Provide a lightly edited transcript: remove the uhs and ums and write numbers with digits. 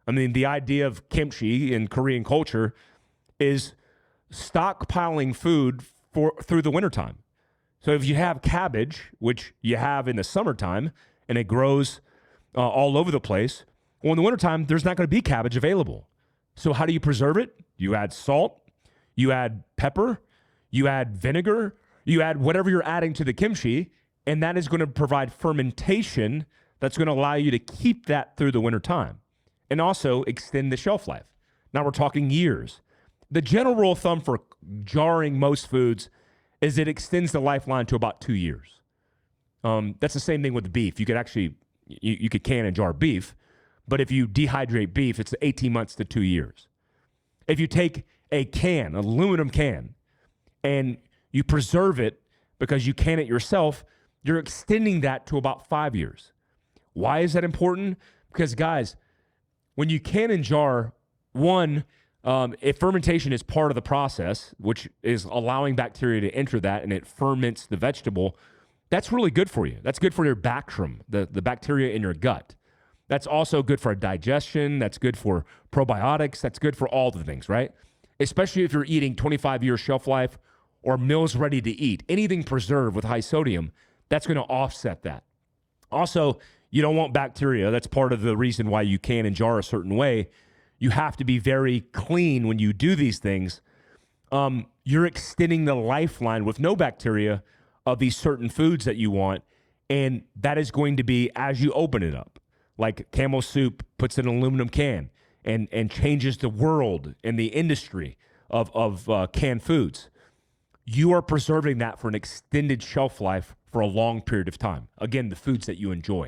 I mean, the idea of kimchi in Korean culture is stockpiling food through the wintertime. So if you have cabbage, which you have in the summertime, and it grows all over the place, well, in the wintertime, there's not going to be cabbage available. So how do you preserve it? You add salt, you add pepper, you add vinegar, you add whatever you're adding to the kimchi, and that is going to provide fermentation that's going to allow you to keep that through the wintertime and also extend the shelf life. Now we're talking years. The general rule of thumb for jarring most foods is it extends the lifeline to about 2 years. That's the same thing with beef. You could actually, you could can and jar beef, but if you dehydrate beef, it's 18 months to 2 years. If you take a can, an aluminum can, and you preserve it because you can it yourself, you're extending that to about 5 years. Why is that important? Because guys, when you can and jar, one, if fermentation is part of the process, which is allowing bacteria to enter that and it ferments the vegetable, that's really good for you. That's good for your bacterium, the bacteria in your gut. That's also good for digestion. That's good for probiotics. That's good for all the things, right? Especially if you're eating 25-year shelf life or meals ready to eat. Anything preserved with high sodium, that's going to offset that. Also, you don't want bacteria. That's part of the reason why you can and jar a certain way. You have to be very clean when you do these things. You're extending the lifeline with no bacteria of these certain foods that you want, and that is going to be as you open it up. Like Camel Soup puts in an aluminum can and changes the world and the industry of canned foods. You are preserving that for an extended shelf life for a long period of time. Again, the foods that you enjoy.